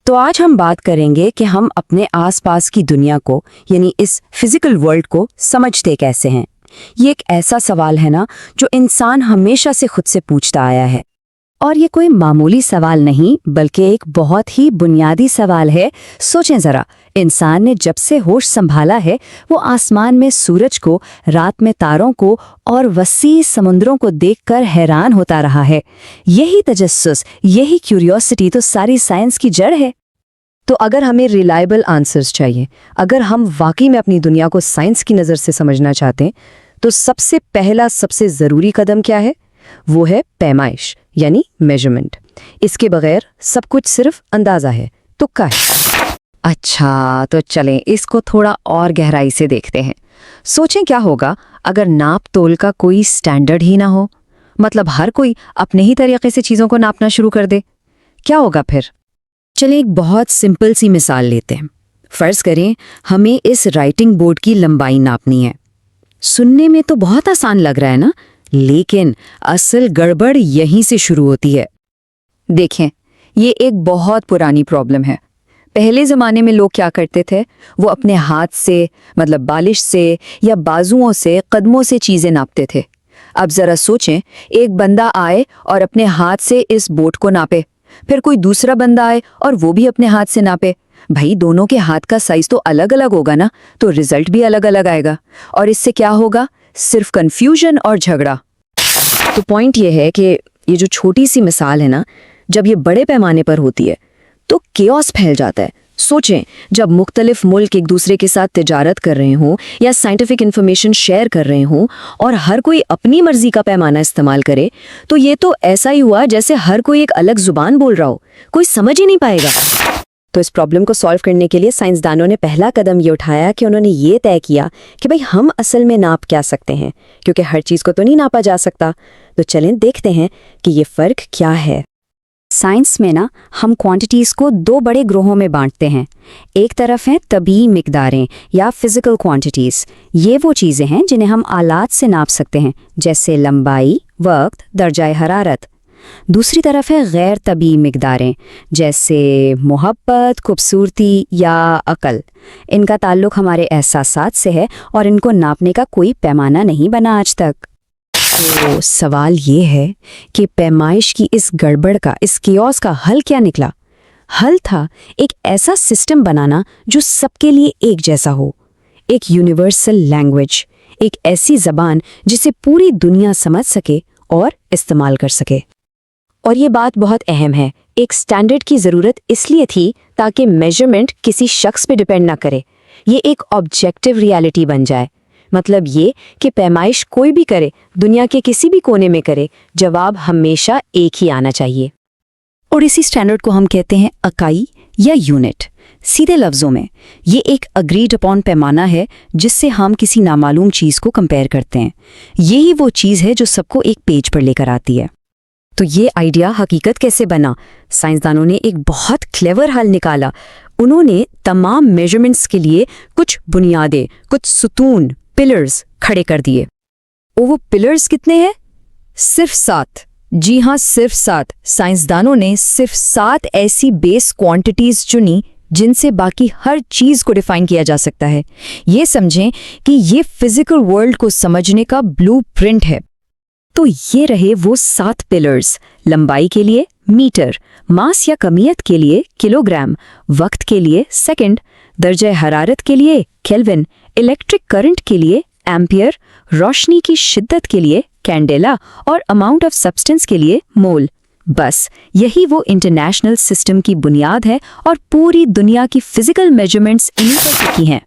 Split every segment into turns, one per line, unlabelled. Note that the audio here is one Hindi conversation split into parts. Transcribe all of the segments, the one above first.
तो आज हम बात करेंगे कि हम अपने आसपास की दुनिया को यानी इस फिजिकल वर्ल्ड को समझते कैसे हैं। ये एक ऐसा सवाल है ना जो इंसान हमेशा से खुद से पूछता आया है। और ये कोई मामूली सवाल नहीं बल्कि एक बहुत ही बुनियादी सवाल है। सोचें जरा, इंसान ने जब से होश संभाला है वो आसमान में सूरज को, रात में तारों को और वसी समुद्रों को देखकर हैरान होता रहा है। यही तजस्सुस, यही क्यूरियोसिटी तो सारी साइंस की जड़ है।
तो अगर हमें रिलायबल आंसर्स चाहिए, अगर हम वाकई में अपनी दुनिया को साइंस की नज़र से समझना चाहते हैं, तो सबसे पहला सबसे ज़रूरी कदम क्या है? वो है पैमाइश यानी मेजरमेंट। इसके बगैर सब कुछ सिर्फ अंदाज़ा है, तुक्का है। अच्छा, तो चलें इसको थोड़ा और गहराई से देखते हैं। सोचें क्या होगा अगर नाप तोल का कोई स्टैंडर्ड ही ना हो, मतलब हर कोई अपने ही तरीके से चीज़ों को नापना शुरू कर दे। क्या होगा फिर?
चलिए एक बहुत सिंपल सी मिसाल लेते हैं। फर्ज करें हमें इस राइटिंग बोर्ड की लंबाई नापनी है। सुनने में तो बहुत आसान लग रहा है ना, लेकिन असल गड़बड़ यहीं से शुरू होती है।
देखें, ये एक बहुत पुरानी प्रॉब्लम है। पहले ज़माने में लोग क्या करते थे? वो अपने हाथ से, मतलब बालिश से या बाजुओं से, कदमों से चीज़ें नापते थे। अब ज़रा सोचें, एक बंदा आए और अपने हाथ से इस बोर्ड को नापे, फिर कोई दूसरा बंदा आए और वो भी अपने हाथ से नापे। भाई, दोनों के हाथ का साइज तो अलग अलग होगा ना, तो रिजल्ट भी अलग अलग आएगा। और इससे क्या होगा? सिर्फ कंफ्यूजन और झगड़ा।
तो पॉइंट ये है कि ये जो छोटी सी मिसाल है ना, जब ये बड़े पैमाने पर होती है तो केओस फैल जाता है। सोचें, जब मुख्तलिफ मुल्क एक दूसरे के साथ तिजारत कर रहे हों या साइंटिफिक इन्फॉर्मेशन शेयर कर रहे हों और हर कोई अपनी मर्जी का पैमाना इस्तेमाल करे, तो ये तो ऐसा ही हुआ जैसे हर कोई एक अलग जुबान बोल रहा हो, कोई समझ ही नहीं पाएगा।
तो इस प्रॉब्लम को सॉल्व करने के लिए साइंसदानों ने पहला कदम ये उठाया कि उन्होंने ये तय किया कि भाई हम असल में नाप क्या सकते हैं, क्योंकि हर चीज़ को तो नहीं नापा जा सकता। तो चलें देखते हैं कि ये फ़र्क क्या है।
साइंस में ना हम क्वांटिटीज़ को दो बड़े ग्रोहों में बांटते हैं। एक तरफ हैं तबीई मिकदारें या फिजिकल क्वांटिटीज़। ये वो चीज़ें हैं जिन्हें हम आलात से नाप सकते हैं, जैसे लंबाई, वक्त, दर्जाए हरारत। दूसरी तरफ है गैर तबीई मिकदारें, जैसे मोहब्बत, खूबसूरती या अकल। इनका ताल्लुक हमारे एहसासात से है और इनको नापने का कोई पैमाना नहीं बना आज तक।
तो सवाल ये है कि पैमाइश की इस गड़बड़ का, इस केओस का हल क्या निकला? हल था एक ऐसा सिस्टम बनाना जो सबके लिए एक जैसा हो, एक यूनिवर्सल लैंग्वेज, एक ऐसी ज़बान जिसे पूरी दुनिया समझ सके और इस्तेमाल कर सके। और ये बात बहुत अहम है, एक स्टैंडर्ड की ज़रूरत इसलिए थी ताकि मेजरमेंट किसी शख्स पे डिपेंड ना करे, ये एक ऑब्जेक्टिव रियलिटी बन जाए। मतलब ये कि पैमाइश कोई भी करे, दुनिया के किसी भी कोने में करे, जवाब हमेशा एक ही आना चाहिए।
और इसी स्टैंडर्ड को हम कहते हैं इकाई या यूनिट। सीधे लफ्ज़ों में ये एक अग्रीड अपॉन पैमाना है जिससे हम किसी नामालूम चीज़ को कंपेयर करते हैं। यही वो चीज़ है जो सबको एक पेज पर लेकर आती है।
तो ये आइडिया हकीकत कैसे बना? साइंसदानों ने एक बहुत क्लेवर हल निकाला। उन्होंने तमाम मेजरमेंट्स के लिए कुछ बुनियादें, कुछ सुतून, पिलर्स खड़े कर दिए। और वो पिलर्स कितने हैं? सिर्फ 7। जी हाँ, सिर्फ 7। साइंसदानों ने सिर्फ 7 ऐसी बेस क्वांटिटीज चुनी जिनसे बाकी हर चीज को डिफाइन किया जा सकता है। ये समझें कि ये फिजिकल वर्ल्ड को समझने का ब्लूप्रिंट है। तो ये रहे वो 7 पिलर्स। लंबाई के लिए मीटर, मास या कमियत के लिए किलोग्राम, वक्त के लिए सेकंड, दर्जे हरारत के लिए केल्विन, इलेक्ट्रिक करंट के लिए एम्पियर, रोशनी की शिद्दत के लिए कैंडेला और अमाउंट ऑफ सब्सटेंस के लिए मोल। बस यही वो इंटरनेशनल सिस्टम की बुनियाद है और पूरी दुनिया की फिजिकल मेजरमेंट्स इन्हीं पर टिकी हैं।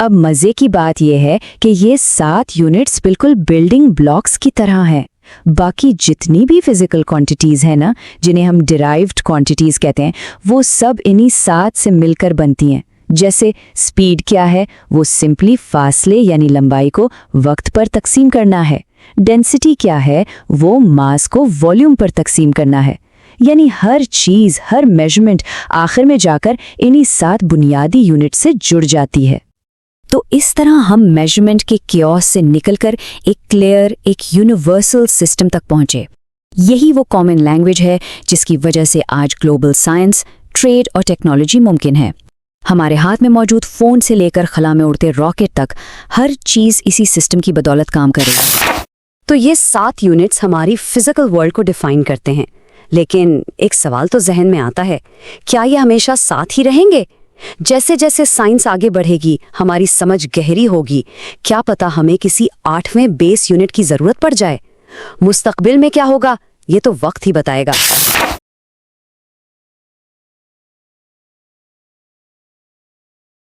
अब मज़े की बात यह है कि ये 7 यूनिट्स बिल्कुल बिल्डिंग ब्लॉक्स की तरह हैं। बाकी जितनी भी फिजिकल क्वांटिटीज़ हैं ना, जिन्हें हम डिराइव्ड क्वांटिटीज़ कहते हैं, वो सब इन्हीं 7 से मिलकर बनती हैं। जैसे स्पीड क्या है? वो सिंपली फासले यानी लंबाई को वक्त पर तकसीम करना है। डेंसिटी क्या है? वो मास को वॉल्यूम पर तकसीम करना है। यानी हर चीज़, हर मेजरमेंट आखिर में जाकर इन्हीं 7 बुनियादी यूनिट से जुड़ जाती है। तो इस तरह हम मेजरमेंट के केओस से निकलकर एक क्लियर, एक यूनिवर्सल सिस्टम तक पहुंचे। यही वो कॉमन लैंग्वेज है जिसकी वजह से आज ग्लोबल साइंस, ट्रेड और टेक्नोलॉजी मुमकिन है। हमारे हाथ में मौजूद फ़ोन से लेकर खला में उड़ते रॉकेट तक हर चीज़ इसी सिस्टम की बदौलत काम करेगी।
तो ये 7 यूनिट्स हमारी फिजिकल वर्ल्ड को डिफाइन करते हैं। लेकिन एक सवाल तो जहन में आता है, क्या ये हमेशा साथ ही रहेंगे? जैसे जैसे साइंस आगे बढ़ेगी, हमारी समझ गहरी होगी, क्या पता हमें किसी 8वें बेस यूनिट की ज़रूरत पड़ जाए। मुस्तकबिल में क्या होगा, ये तो वक्त ही बताएगा।